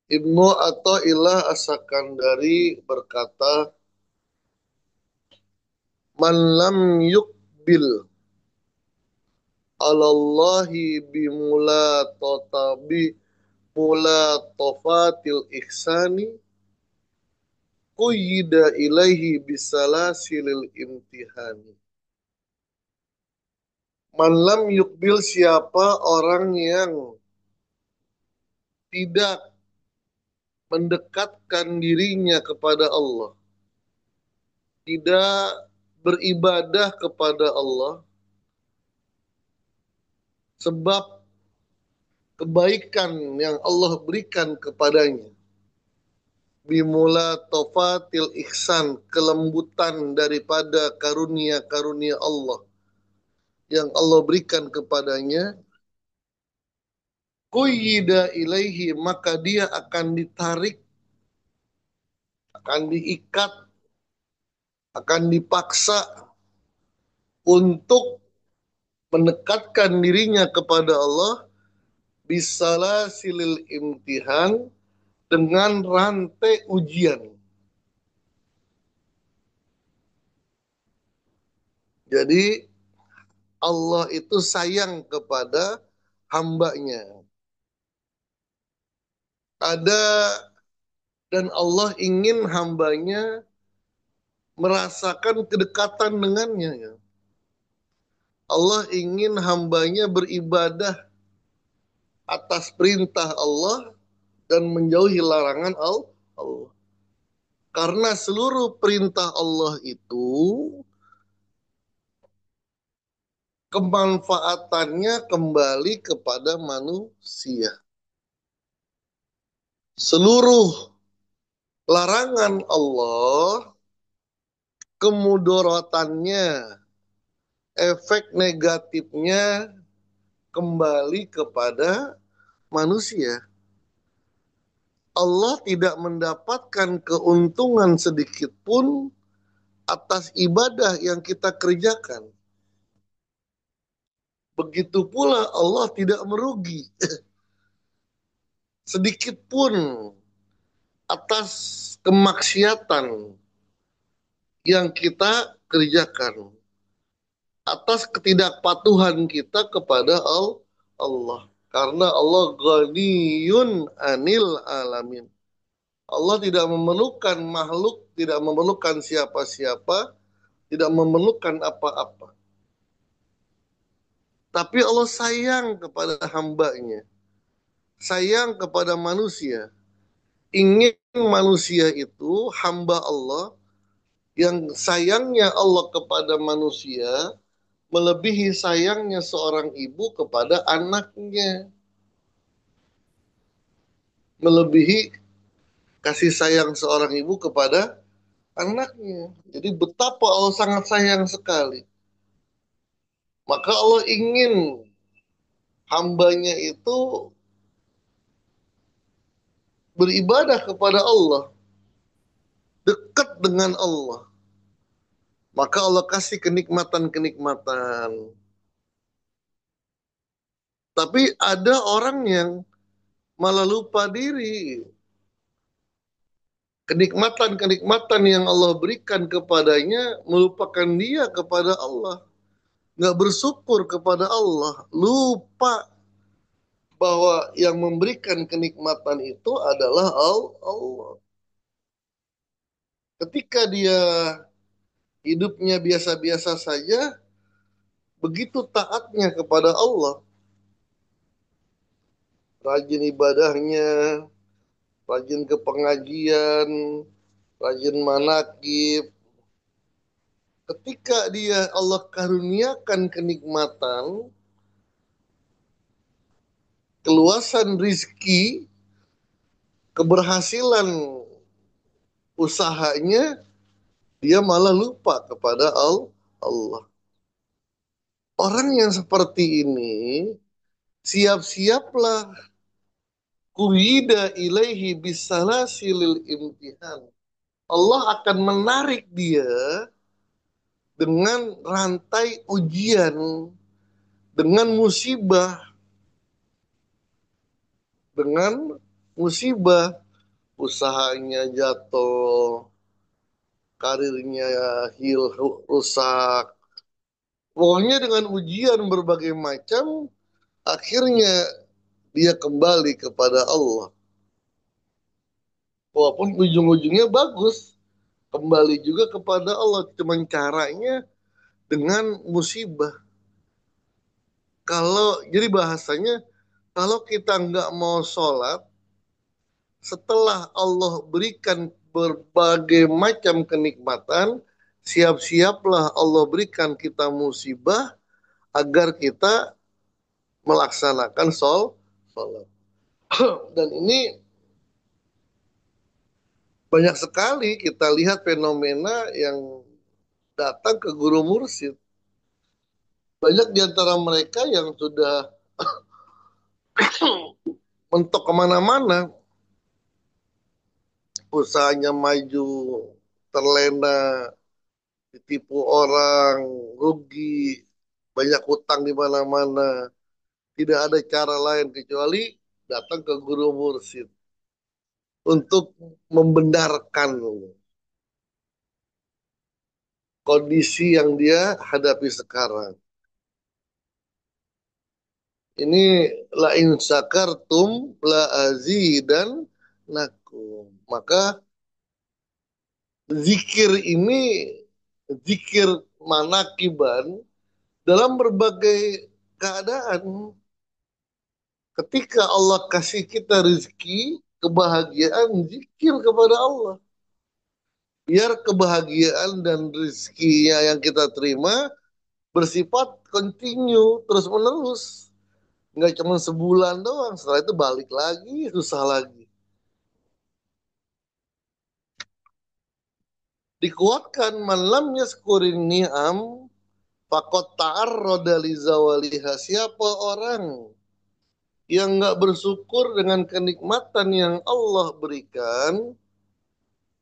Ibnu Athaillah As-Sakandari berkata, "Man lam yukbil alallahi bimulatofatil ihsani kuyyida ilaihi bisalasilil imtihani." Man lam yukbil, siapa orang yang tidak mendekatkan dirinya kepada Allah, tidak beribadah kepada Allah, sebab kebaikan yang Allah berikan kepadanya. Bimula tofatil ihsan, kelembutan daripada karunia-karunia Allah yang Allah berikan kepadanya. Kuyyida ilaihi, maka dia akan ditarik, akan diikat, akan dipaksa untuk mendekatkan dirinya kepada Allah bisalah silil imtihan, dengan rantai ujian. Jadi Allah itu sayang kepada hambanya. Ada dan Allah ingin hambanya merasakan kedekatan dengannya. Ya. Allah ingin hambanya beribadah atas perintah Allah dan menjauhi larangan Allah. Karena seluruh perintah Allah itu kemanfaatannya kembali kepada manusia. Seluruh larangan Allah, kemudorotannya, efek negatifnya kembali kepada manusia. Allah tidak mendapatkan keuntungan sedikit pun atas ibadah yang kita kerjakan. Begitu pula Allah tidak merugi sedikit pun atas kemaksiatan yang kita kerjakan, atas ketidakpatuhan kita kepada Allah. Karena Allah ghaniyun anil alamin. Allah tidak memerlukan makhluk, tidak memerlukan siapa-siapa, tidak memerlukan apa-apa. Tapi Allah sayang kepada hambanya, sayang kepada manusia. Ingin manusia itu hamba Allah, yang sayangnya Allah kepada manusia melebihi sayangnya seorang ibu kepada anaknya. Melebihi kasih sayang seorang ibu kepada anaknya. Jadi betapa Allah sangat sayang sekali. Maka Allah ingin hambanya itu beribadah kepada Allah, dekat dengan Allah. Maka Allah kasih kenikmatan-kenikmatan. Tapi ada orang yang malah lupa diri. Kenikmatan-kenikmatan yang Allah berikan kepadanya melupakan dia kepada Allah. Nggak bersyukur kepada Allah. Lupa bahwa yang memberikan kenikmatan itu adalah Allah. Ketika dia hidupnya biasa-biasa saja, begitu taatnya kepada Allah. Rajin ibadahnya, rajin ke pengajian, rajin manakib. Ketika dia Allah karuniakan kenikmatan, keluasan rizki, keberhasilan usahanya, dia malah lupa kepada Allah. Orang yang seperti ini, siap-siaplah kuhida ilaihi bisalasilil imtihan. Allah akan menarik dia dengan rantai ujian, dengan musibah, dengan musibah, usahanya jatuh, karirnya rusak. Pokoknya dengan ujian berbagai macam, akhirnya dia kembali kepada Allah. Walaupun ujung-ujungnya bagus, kembali juga kepada Allah. Cuman caranya dengan musibah. Jadi bahasanya, kalau kita nggak mau sholat, setelah Allah berikan berbagai macam kenikmatan, siap-siaplah Allah berikan kita musibah agar kita melaksanakan sholat. Dan ini banyak sekali kita lihat fenomena yang datang ke guru mursyid. Banyak di antara mereka yang sudah mentok kemana-mana, usahanya maju, terlena, ditipu orang, rugi, banyak hutang di mana-mana. Tidak ada cara lain kecuali datang ke guru mursyid untuk membenarkan kondisi yang dia hadapi sekarang. Ini la in sakartum la azidan nakum. Maka zikir ini zikir manakiban dalam berbagai keadaan. Ketika Allah kasih kita rezeki, kebahagiaan, zikir kepada Allah. Biar kebahagiaan dan rezekinya yang kita terima bersifat continue, terus-menerus. Nggak cuma sebulan doang, setelah itu balik lagi, susah lagi. Dikuatkan malam yaskurin ni'am fakot ta'arroda li zawaliha. Siapa orang yang nggak bersyukur dengan kenikmatan yang Allah berikan,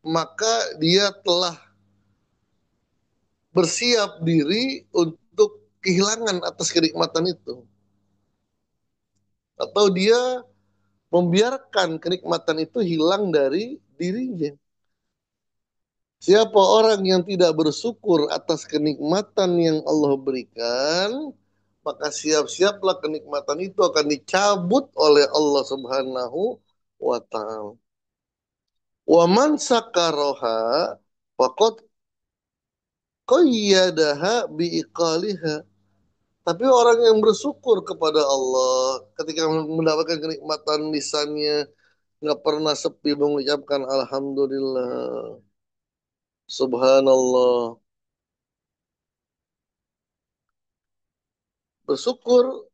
maka dia telah bersiap diri untuk kehilangan atas kenikmatan itu. Atau dia membiarkan kenikmatan itu hilang dari dirinya. Siapa orang yang tidak bersyukur atas kenikmatan yang Allah berikan, maka siap-siaplah kenikmatan itu akan dicabut oleh Allah Subhanahu wa taala. Wa man sakaroha faqad qayyadaha biiqaliha. Tapi orang yang bersyukur kepada Allah ketika mendapatkan kenikmatan lisannya nggak pernah sepi mengucapkan alhamdulillah, subhanallah, bersyukur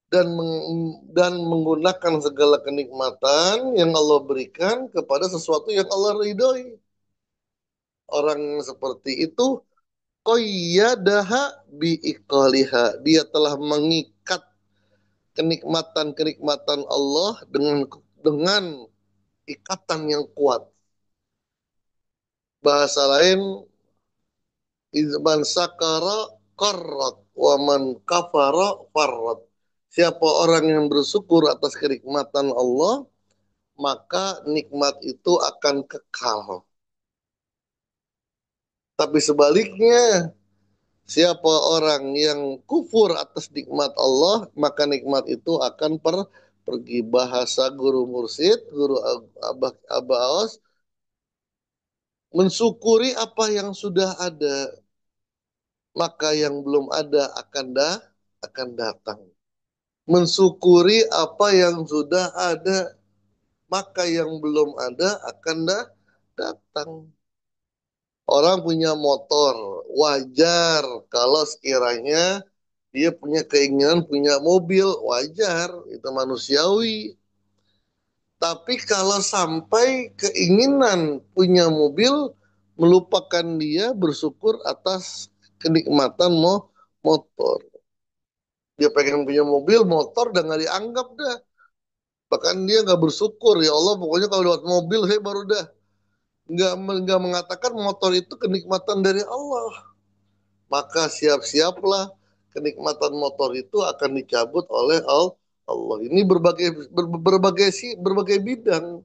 dan menggunakan segala kenikmatan yang Allah berikan kepada sesuatu yang Allah ridhoi. Orang seperti itu qayyadaha biiqaliha. Dia telah mengikat kenikmatan-kenikmatan Allah dengan ikatan yang kuat. Bahasa lain, izman sakara qarrat wa man kafara farrat. Siapa orang yang bersyukur atas kenikmatan Allah, maka nikmat itu akan kekal. Tapi sebaliknya, siapa orang yang kufur atas nikmat Allah, maka nikmat itu akan pergi. Bahasa guru mursyid, guru Abah Aos, mensyukuri apa yang sudah ada, maka yang belum ada akan datang. Mensyukuri apa yang sudah ada, maka yang belum ada akan datang. Orang punya motor, wajar kalau sekiranya dia punya keinginan punya mobil, wajar, itu manusiawi. Tapi kalau sampai keinginan punya mobil melupakan dia bersyukur atas kenikmatan motor. Dia pengen punya mobil, motor udah nggak dianggap dah. Bahkan dia nggak bersyukur, ya Allah pokoknya kalau lewat mobil saya baru dah. Nggak mengatakan motor itu kenikmatan dari Allah. Maka siap-siaplah kenikmatan motor itu akan dicabut oleh Allah. Ini berbagai bidang.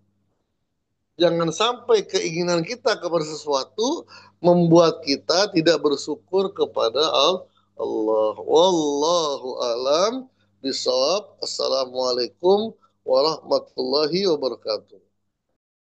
Jangan sampai keinginan kita kepada sesuatu membuat kita tidak bersyukur kepada Allah. Wallahu alam bisawab. Assalamualaikum warahmatullahi wabarakatuh.